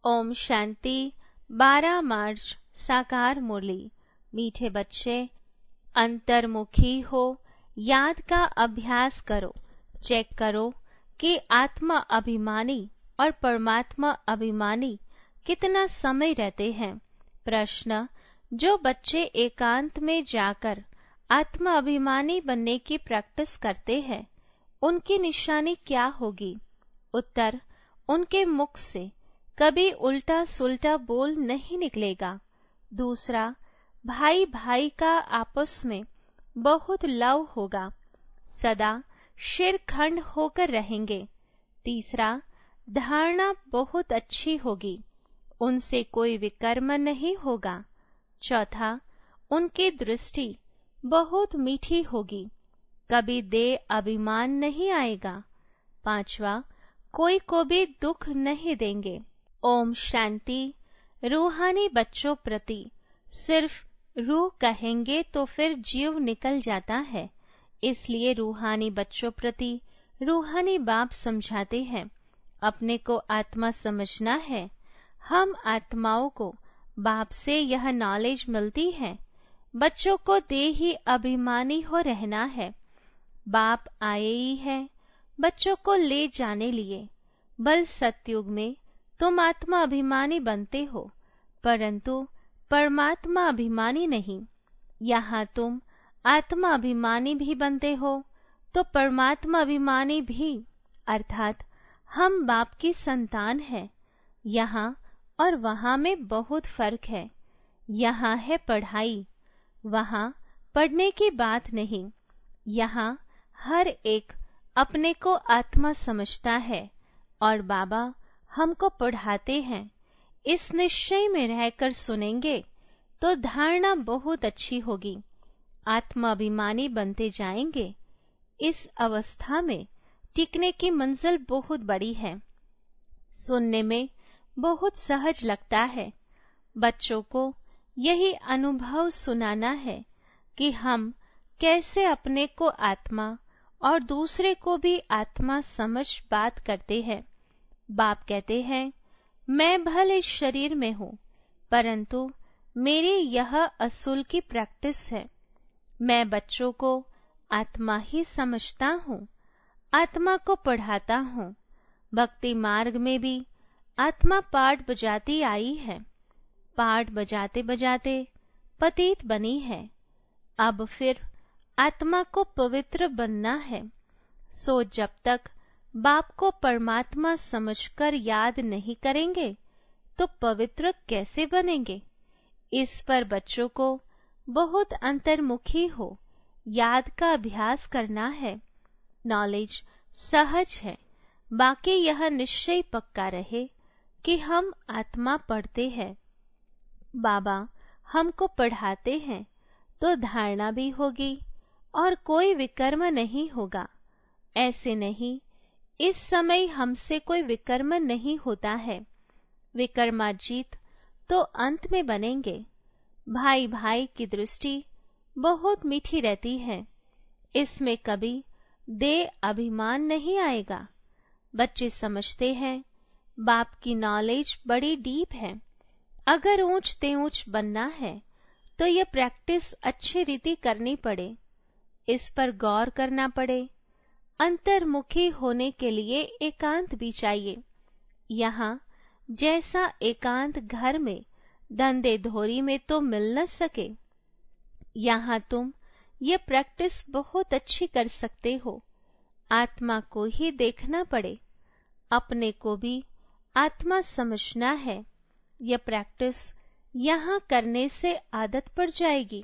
ओम शांति। 12 मार्च साकार मुरली। मीठे बच्चे, अंतर्मुखी हो, याद का अभ्यास करो। चेक करो कि आत्मा अभिमानी और परमात्मा अभिमानी कितना समय रहते हैं। प्रश्न, जो बच्चे एकांत में जाकर आत्मा अभिमानी बनने की प्रैक्टिस करते हैं, उनकी निशानी क्या होगी? उत्तर, उनके मुख से कभी उल्टा सुल्टा बोल नहीं निकलेगा। दूसरा, भाई भाई का आपस में बहुत लव होगा, सदा शिरखंड होकर रहेंगे। तीसरा, धारणा बहुत अच्छी होगी, उनसे कोई विकर्म नहीं होगा। चौथा, उनकी दृष्टि बहुत मीठी होगी, कभी देह अभिमान नहीं आएगा। पांचवा, कोई को भी दुख नहीं देंगे। ओम शांति। रूहानी बच्चों प्रति सिर्फ रूह कहेंगे तो फिर जीव निकल जाता है, इसलिए रूहानी बच्चों प्रति रूहानी बाप समझाते हैं, अपने को आत्मा समझना है। हम आत्माओं को बाप से यह नॉलेज मिलती है। बच्चों को देही अभिमानी हो रहना है। बाप आए ही है बच्चों को ले जाने लिए। बल सतयुग में तुम आत्मा अभिमानी बनते हो, परंतु परमात्मा अभिमानी नहीं। यहाँ तुम आत्मा अभिमानी भी बनते हो तो परमात्मा अभिमानी भी, अर्थात हम बाप की संतान हैं। यहाँ और वहाँ में बहुत फर्क है। यहाँ है पढ़ाई, वहाँ पढ़ने की बात नहीं। यहाँ हर एक अपने को आत्मा समझता है और बाबा हमको पढ़ाते हैं। इस निश्चय में रहकर सुनेंगे तो धारणा बहुत अच्छी होगी, आत्मा अभिमानी बनते जाएंगे। इस अवस्था में टिकने की मंजिल बहुत बड़ी है। सुनने में बहुत सहज लगता है। बच्चों को यही अनुभव सुनाना है कि हम कैसे अपने को आत्मा और दूसरे को भी आत्मा समझ बात करते हैं। बाप कहते हैं, मैं भले इस शरीर में हूँ, परंतु मेरी यह असूल की प्रैक्टिस है। मैं बच्चों को आत्मा ही समझता हूँ, आत्मा को पढ़ाता हूँ। भक्ति मार्ग में भी आत्मा पाठ बजाती आई है, पाठ बजाते बजाते पतित बनी है। अब फिर आत्मा को पवित्र बनना है। सो जब तक बाप को परमात्मा समझकर याद नहीं करेंगे तो पवित्र कैसे बनेंगे? इस पर बच्चों को बहुत अंतर्मुखी हो, याद का अभ्यास करना है। नॉलेज सहज है, बाकी यह निश्चय पक्का रहे कि हम आत्मा पढ़ते हैं, बाबा हमको पढ़ाते हैं, तो धारणा भी होगी और कोई विकर्म नहीं होगा। ऐसे नहीं, इस समय हमसे कोई विकर्म नहीं होता है। विकर्माजीत तो अंत में बनेंगे। भाई भाई की दृष्टि बहुत मीठी रहती है, इसमें कभी देह अभिमान नहीं आएगा। बच्चे समझते हैं बाप की नॉलेज बड़ी डीप है। अगर ऊंच ते ऊंच बनना है तो यह प्रैक्टिस अच्छी रीति करनी पड़े, इस पर गौर करना पड़े। अंतर्मुखी होने के लिए एकांत भी चाहिए। यहाँ जैसा एकांत घर में धंधे धोरी में तो मिल न सके, यहाँ तुम ये प्रैक्टिस बहुत अच्छी कर सकते हो। आत्मा को ही देखना पड़े, अपने को भी आत्मा समझना है। यह प्रैक्टिस यहाँ करने से आदत पड़ जाएगी।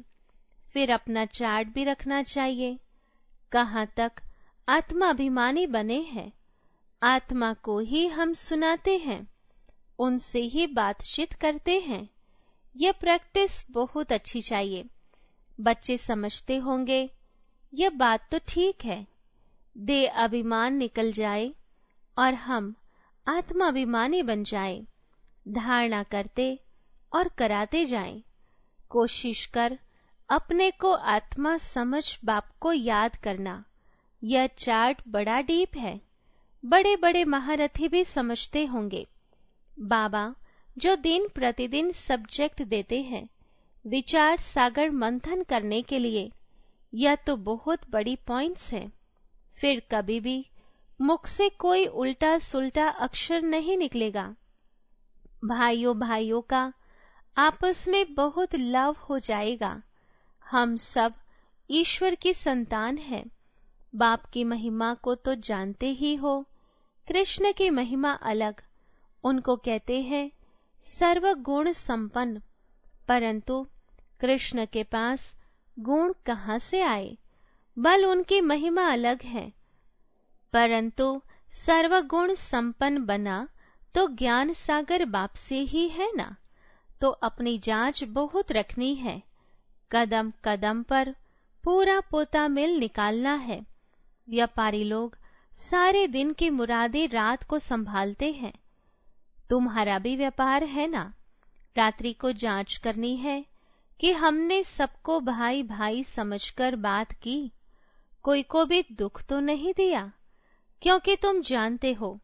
फिर अपना चार्ट भी रखना चाहिए, कहाँ तक आत्मा अभिमानी बने हैं। आत्मा को ही हम सुनाते हैं, उनसे ही बातचीत करते हैं। यह प्रैक्टिस बहुत अच्छी चाहिए। बच्चे समझते होंगे यह बात तो ठीक है, देह अभिमान निकल जाए और हम आत्मा अभिमानी बन जाए। धारणा करते और कराते जाएं। कोशिश कर अपने को आत्मा समझ बाप को याद करना। यह चार्ट बड़ा डीप है, बड़े बड़े महारथी भी समझते होंगे। बाबा जो दिन प्रतिदिन सब्जेक्ट देते हैं विचार सागर मंथन करने के लिए, यह तो बहुत बड़ी पॉइंट्स है। फिर कभी भी मुख से कोई उल्टा सुल्टा अक्षर नहीं निकलेगा। भाइयों भाइयों का आपस में बहुत लव हो जाएगा। हम सब ईश्वर की संतान हैं। बाप की महिमा को तो जानते ही हो। कृष्ण की महिमा अलग, उनको कहते हैं सर्वगुण संपन्न। परंतु कृष्ण के पास गुण कहाँ से आए? बल उनकी महिमा अलग है। परंतु सर्वगुण संपन्न बना तो ज्ञान सागर बाप से ही है ना। तो अपनी जांच बहुत रखनी है। कदम कदम पर पूरा पोता मिल निकालना है। व्यापारी लोग सारे दिन की मुरादें रात को संभालते हैं। तुम्हारा भी व्यापार है ना। रात्रि को जांच करनी है कि हमने सबको भाई भाई समझकर बात की, कोई को भी दुख तो नहीं दिया। क्योंकि तुम जानते हो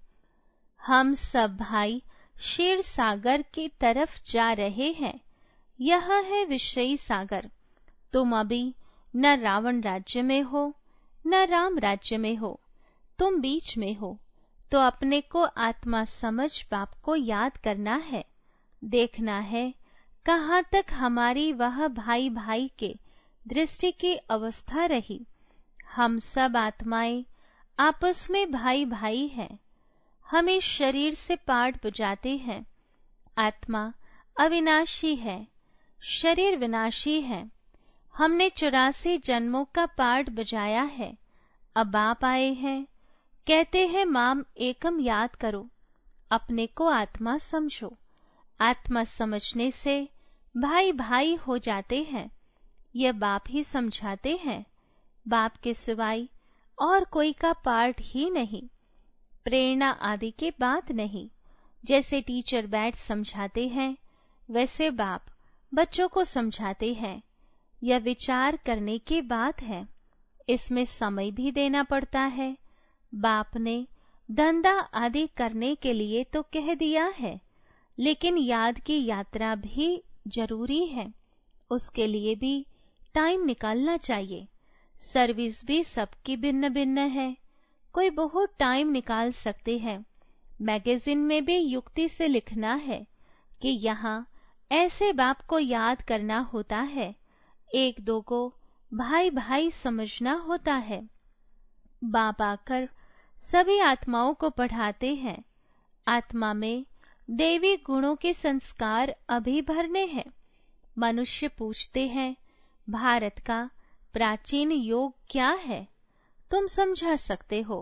हम सब भाई क्षीर सागर की तरफ जा रहे हैं। यह है विषयी सागर। तुम अभी न रावण राज्य में हो न राम राज्य में हो, तुम बीच में हो। तो अपने को आत्मा समझ बाप को याद करना है। देखना है कहाँ तक हमारी वह भाई भाई के दृष्टि की अवस्था रही। हम सब आत्माएं आपस में भाई भाई हैं। हम इस शरीर से पाठ बजाते हैं। आत्मा अविनाशी है, शरीर विनाशी है। हमने 84 जन्मों का पाठ बजाया है। अब आप आए हैं, कहते हैं माम एकम याद करो, अपने को आत्मा समझो। आत्मा समझने से भाई भाई हो जाते हैं। यह बाप ही समझाते हैं। बाप के सिवाय और कोई का पाठ ही नहीं। प्रेरणा आदि की बात नहीं। जैसे टीचर बैठ समझाते हैं वैसे बाप बच्चों को समझाते हैं। यह विचार करने की बात है। इसमें समय भी देना पड़ता है। बाप ने धंधा आदि करने के लिए तो कह दिया है, लेकिन याद की यात्रा भी जरूरी है। उसके लिए भी टाइम निकालना चाहिए। सर्विस भी सबकी भिन्न भिन्न है। कोई बहुत टाइम निकाल सकते हैं। मैगजीन में भी युक्ति से लिखना है कि यहाँ ऐसे बाप को याद करना होता है। एक दो को भाई भाई समझना होता है। बाप आकर सभी आत्माओं को पढ़ाते हैं। आत्मा में देवी गुणों के संस्कार अभी भरने हैं। मनुष्य पूछते हैं भारत का प्राचीन योग क्या है? तुम समझा सकते हो,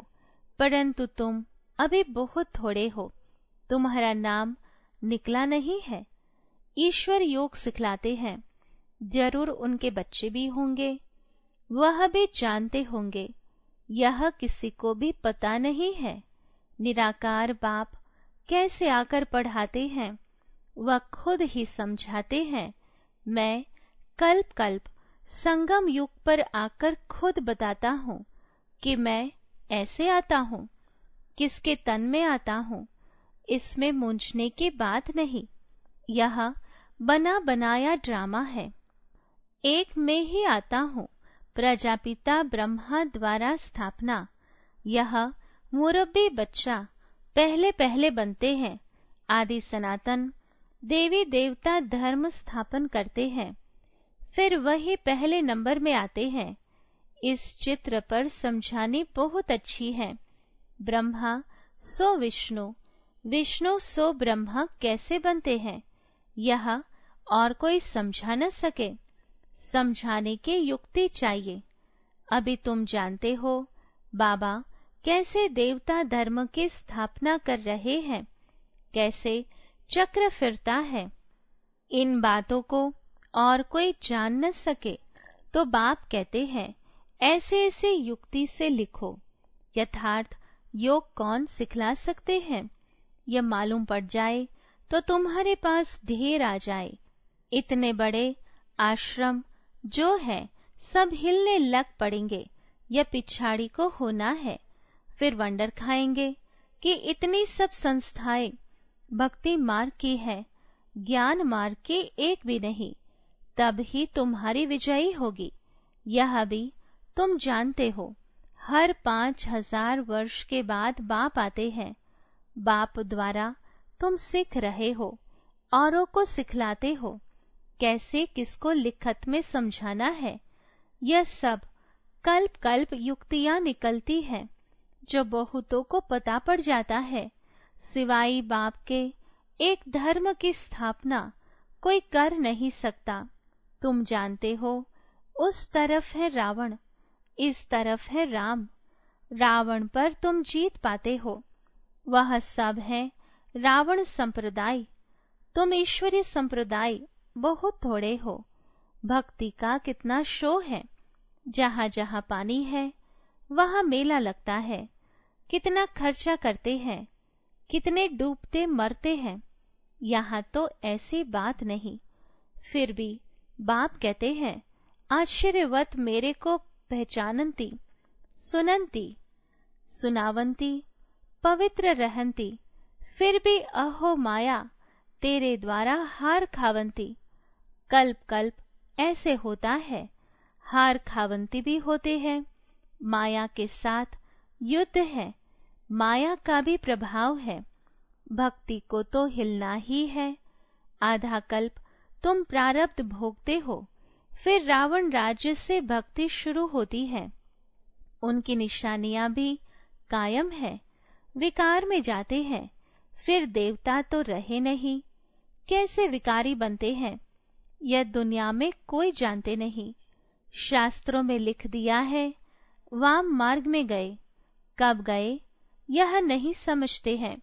परंतु तुम अभी बहुत थोड़े हो। तुम्हारा नाम निकला नहीं है। ईश्वर योग सिखलाते हैं। जरूर उनके बच्चे भी होंगे, वह भी जानते होंगे। यह किसी को भी पता नहीं है। निराकार बाप कैसे आकर पढ़ाते हैं, वह खुद ही समझाते हैं। मैं कल्प कल्प संगम युग पर आकर खुद बताता हूँ कि मैं ऐसे आता हूँ, किसके तन में आता हूँ। इसमें मूंझने की बात नहीं। यह बना बनाया ड्रामा है। एक में ही आता हूँ, प्रजापिता ब्रह्मा द्वारा स्थापना। यह मुरब्बी बच्चा पहले पहले बनते हैं। आदि सनातन देवी देवता धर्म स्थापन करते हैं, फिर वही पहले नंबर में आते हैं। इस चित्र पर समझानी बहुत अच्छी है। ब्रह्मा सो विष्णु, विष्णु सो ब्रह्मा कैसे बनते हैं, यह और कोई समझा न सके। समझाने की युक्ति चाहिए। अभी तुम जानते हो बाबा कैसे देवता धर्म की स्थापना कर रहे हैं, कैसे चक्र फिरता है। इन बातों को और कोई जान न सके तो बाप कहते हैं ऐसे ऐसे युक्ति से लिखो। यथार्थ योग कौन सिखला सकते हैं? यह मालूम पड़ जाए तो तुम्हारे पास ढेर आ जाए। इतने बड़े आश्रम जो है सब हिलने लग पड़ेंगे। यह पिछाड़ी को होना है। फिर वंडर खाएंगे कि इतनी सब संस्थाएं भक्ति मार्ग की है, ज्ञान मार्ग के एक भी नहीं, तब ही तुम्हारी विजयी होगी। यह भी तुम जानते हो, हर 5000 वर्ष के बाद बाप आते हैं। बाप द्वारा तुम सीख रहे हो, औरों को सिखलाते हो कैसे किसको लिखत में समझाना है। यह सब कल्प कल्प युक्तियां निकलती हैं, जो बहुतों को पता पड़ जाता है। सिवाय बाप के एक धर्म की स्थापना कोई कर नहीं सकता। तुम जानते हो, उस तरफ है रावण, इस तरफ है राम। रावण पर तुम जीत पाते हो। वह सब है रावण संप्रदाय। तुम ईश्वरीय संप्रदाय बहुत थोड़े हो। भक्ति का कितना शो है। जहाँ जहाँ पानी है वहाँ मेला लगता है। कितना खर्चा करते हैं, कितने डूबते मरते हैं। यहाँ तो ऐसी बात नहीं। फिर भी बाप कहते हैं, आश्चर्यवत मेरे को पहचानती, सुनंती, सुनावंती, पवित्र रहंती, फिर भी अहो माया तेरे द्वारा हार खावंती। कल्प कल्प ऐसे होता है, हार खावंती भी होते हैं। माया के साथ युद्ध है, माया का भी प्रभाव है। भक्ति को तो हिलना ही है। आधा कल्प तुम प्रारब्ध भोगते हो, फिर रावण राज्य से भक्ति शुरू होती है। उनकी निशानियां भी कायम है। विकार में जाते हैं, फिर देवता तो रहे नहीं। कैसे विकारी बनते हैं, यह दुनिया में कोई जानते नहीं। शास्त्रों में लिख दिया है, वाम मार्ग में गए। कब गए यह नहीं समझते हैं।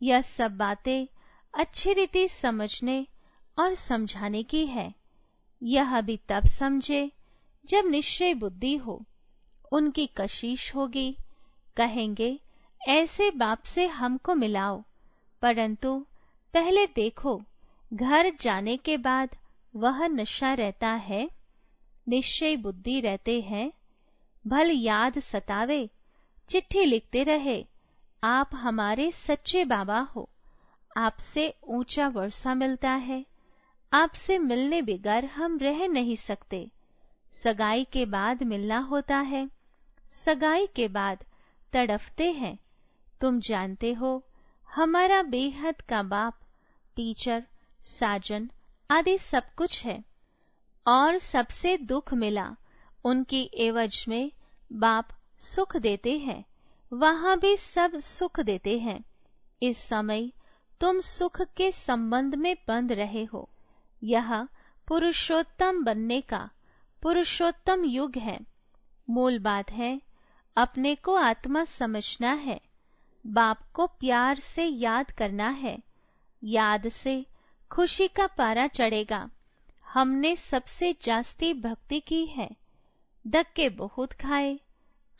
यह सब बातें अच्छी रीति समझने और समझाने की है। यह भी तब समझे जब निश्चय बुद्धि हो। उनकी कशिश होगी, कहेंगे ऐसे बाप से हमको मिलाओ। परंतु पहले देखो, घर जाने के बाद वह नशा रहता है, निश्चय बुद्धि रहते हैं। भल याद सतावे, चिट्ठी लिखते रहे, आप हमारे सच्चे बाबा हो। आपसे ऊंचा वर्षा मिलता है। आपसे मिलने बिगर हम रह नहीं सकते। सगाई के बाद मिलना होता है, सगाई के बाद तड़फते हैं। तुम जानते हो, हमारा बेहद का बाप, टीचर, साजन आदि सब कुछ है। और सबसे दुख मिला, उनकी एवज में बाप सुख देते हैं। वहां भी सब सुख देते हैं। इस समय तुम सुख के संबंध में बंध रहे हो। यह पुरुषोत्तम बनने का पुरुषोत्तम युग है। मूल बात है, अपने को आत्मा समझना है। बाप को प्यार से याद करना है। याद से खुशी का पारा चढ़ेगा। हमने सबसे जास्ती भक्ति की है, धक्के बहुत खाए।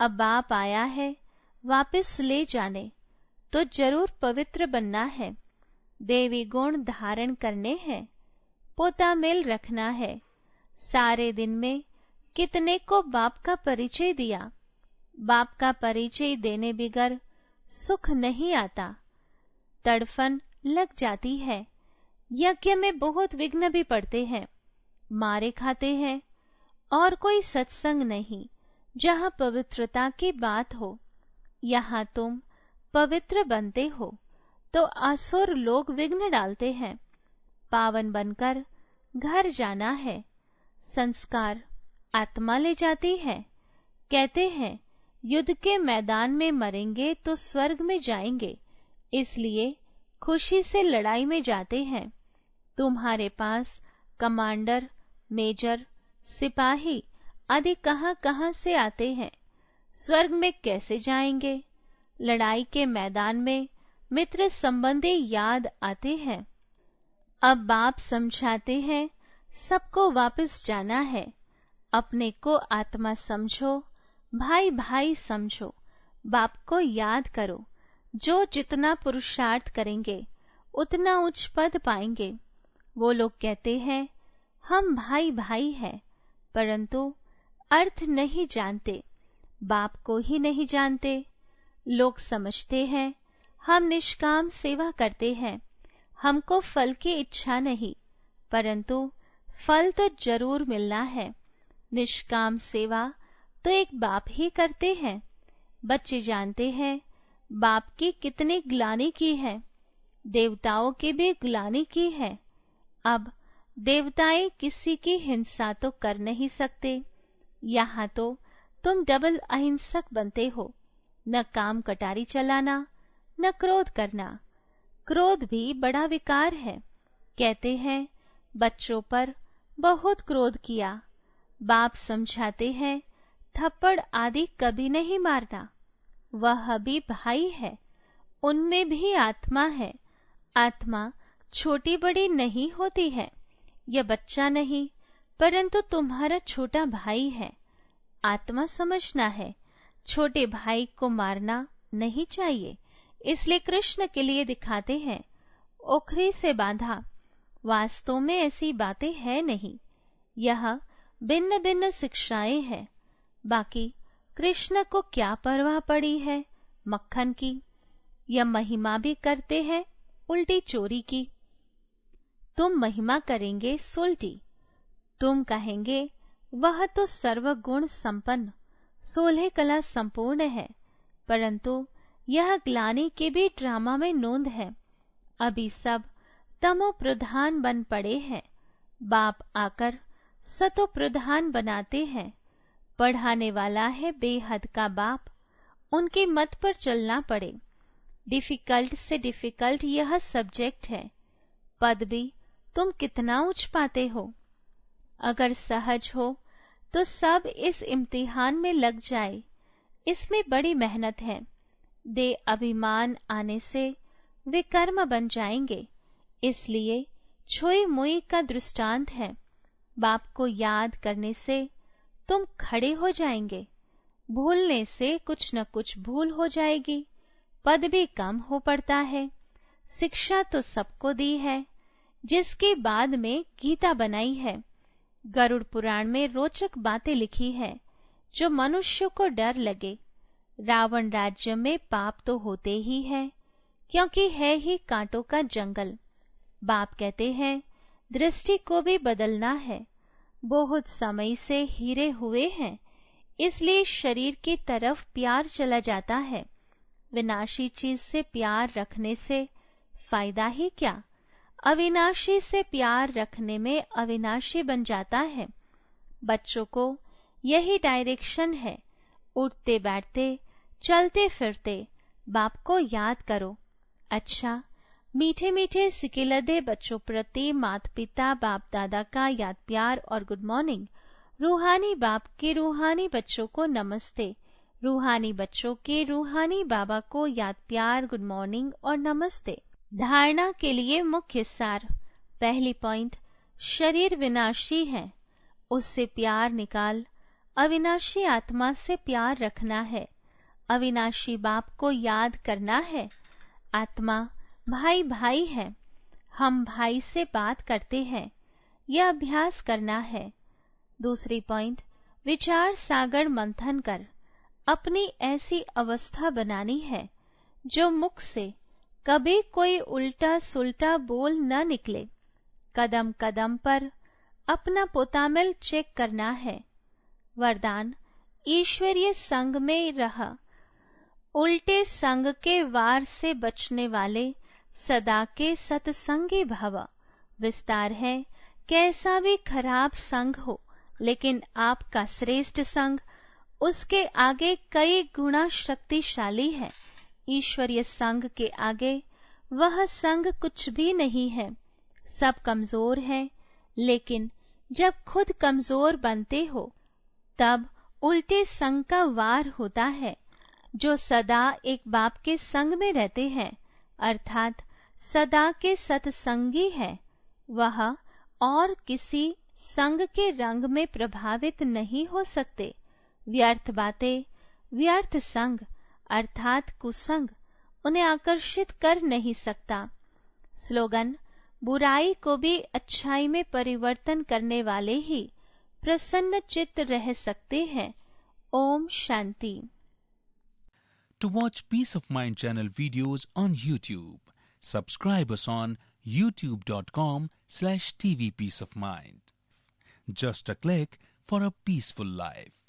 अब बाप आया है वापस ले जाने, तो जरूर पवित्र बनना है। देवी गुण धारण करने हैं, पोता मेल रखना है। सारे दिन में कितने को बाप का परिचय दिया। बाप का परिचय देने बिगर सुख नहीं आता। तड़फन लग जाती है। यज्ञ में बहुत विघ्न भी पड़ते हैं, मारे खाते हैं। और कोई सत्संग नहीं जहाँ पवित्रता की बात हो। यहाँ तुम पवित्र बनते हो तो असुर लोग विघ्न डालते हैं। पावन बनकर घर जाना है। संस्कार आत्मा ले जाती है। कहते हैं युद्ध के मैदान में मरेंगे तो स्वर्ग में जाएंगे, इसलिए खुशी से लड़ाई में जाते हैं। तुम्हारे पास कमांडर, मेजर, सिपाही आदि कहाँ कहाँ से आते हैं। स्वर्ग में कैसे जाएंगे। लड़ाई के मैदान में मित्र संबंधी याद आते हैं। अब बाप समझाते हैं, सबको वापस जाना है। अपने को आत्मा समझो, भाई भाई समझो। बाप को याद करो। जो जितना पुरुषार्थ करेंगे उतना उच्च पद पाएंगे। वो लोग कहते हैं हम भाई भाई हैं, परंतु अर्थ नहीं जानते, बाप को ही नहीं जानते। लोग समझते हैं हम निष्काम सेवा करते हैं, हमको फल की इच्छा नहीं, परंतु फल तो जरूर मिलना है। निष्काम सेवा तो एक बाप ही करते हैं। बच्चे जानते हैं बाप की कितनी ग्लानि की है, देवताओं की भी ग्लानि की है। अब देवताएं किसी की हिंसा तो कर नहीं सकते, यहाँ तो तुम डबल अहिंसक बनते हो। न काम कटारी चलाना, न क्रोध करना। क्रोध भी बड़ा विकार है। कहते हैं बच्चों पर बहुत क्रोध किया। बाप समझाते हैं थप्पड़ आदि कभी नहीं मारना। वह भी भाई है, उनमें भी आत्मा है। आत्मा छोटी बड़ी नहीं होती है। यह बच्चा नहीं, परंतु तुम्हारा छोटा भाई है। आत्मा समझना है, छोटे भाई को मारना नहीं चाहिए। इसलिए कृष्ण के लिए दिखाते हैं ओखरी से बांधा। वास्तव में ऐसी बातें है नहीं, यह भिन्न भिन्न शिक्षाएं हैं। बाकी कृष्ण को क्या परवाह पड़ी है मक्खन की। यह महिमा भी करते हैं उल्टी चोरी की। तुम महिमा करेंगे सुलटी। तुम कहेंगे वह तो सर्वगुण संपन्न 16 कला संपूर्ण है, परंतु यह ग्लानि के भी ड्रामा में नोंद है। अभी सब तमो प्रधान बन पड़े हैं। बाप आकर सतो प्रधान बनाते हैं। पढ़ाने वाला है बेहद का बाप, उनके मत पर चलना पड़े। डिफिकल्ट से डिफिकल्ट यह सब्जेक्ट है। पद भी तुम कितना उच्च पाते हो। अगर सहज हो तो सब इस इम्तिहान में लग जाए। इसमें बड़ी मेहनत है। दे अभिमान आने से वे कर्म बन जाएंगे। इसलिए छोई मुई का दृष्टांत है। बाप को याद करने से तुम खड़े हो जाएंगे। भूलने से कुछ न कुछ भूल हो जाएगी। पद भी कम हो पड़ता है। शिक्षा तो सबको दी है, जिसके बाद में गीता बनाई है। गरुड़ पुराण में रोचक बातें लिखी है जो मनुष्य को डर लगे। रावण राज्य में पाप तो होते ही है, क्योंकि है ही कांटों का जंगल। बाप कहते हैं दृष्टि को भी बदलना है। बहुत समय से हीरे हुए हैं, इसलिए शरीर की तरफ प्यार चला जाता है। विनाशी चीज से प्यार रखने से फायदा ही क्या। अविनाशी से प्यार रखने में अविनाशी बन जाता है। बच्चों को यही डायरेक्शन है। उठते बैठते चलते फिरते बाप को याद करो। अच्छा, मीठे मीठे सिकिलदे बच्चों प्रति माता पिता बाप दादा का याद प्यार और गुड मॉर्निंग। रूहानी बाप के रूहानी बच्चों को नमस्ते। रूहानी बच्चों के रूहानी बाबा को याद प्यार गुड मॉर्निंग और नमस्ते। धारणा के लिए मुख्य सार। पहली पॉइंट, शरीर विनाशी है, उससे प्यार निकाल। अविनाशी आत्मा से प्यार रखना है। अविनाशी बाप को याद करना है। आत्मा भाई भाई है, हम भाई से बात करते हैं, यह अभ्यास करना है। दूसरी पॉइंट, विचार सागर मंथन कर अपनी ऐसी अवस्था बनानी है जो मुख से कभी कोई उल्टा सुल्टा बोल न निकले। कदम कदम पर अपना पोतामिल चेक करना है। वरदान, ईश्वरीय संग में रह, उल्टे संग के वार से बचने वाले सदा के सत्संगी भव। विस्तार है, कैसा भी खराब संग हो, लेकिन आपका श्रेष्ठ संग उसके आगे कई गुना शक्तिशाली है। ईश्वरीय संग के आगे वह संग कुछ भी नहीं है। सब कमजोर हैं, लेकिन जब खुद कमजोर बनते हो तब उल्टे संग का वार होता है। जो सदा एक बाप के संग में रहते हैं, अर्थात सदा के सत्संगी है, वह और किसी संग के रंग में प्रभावित नहीं हो सकते। व्यर्थ बातें, व्यर्थ संग अर्थात कुसंग उन्हें आकर्षित कर नहीं सकता। स्लोगन, बुराई को भी अच्छाई में परिवर्तन करने वाले ही प्रसन्न चित्त रह सकते हैं। Om Shanti. To watch Peace of Mind channel videos on YouTube, subscribe us on youtube.com/tvpeaceofmind. Just a click for a peaceful life.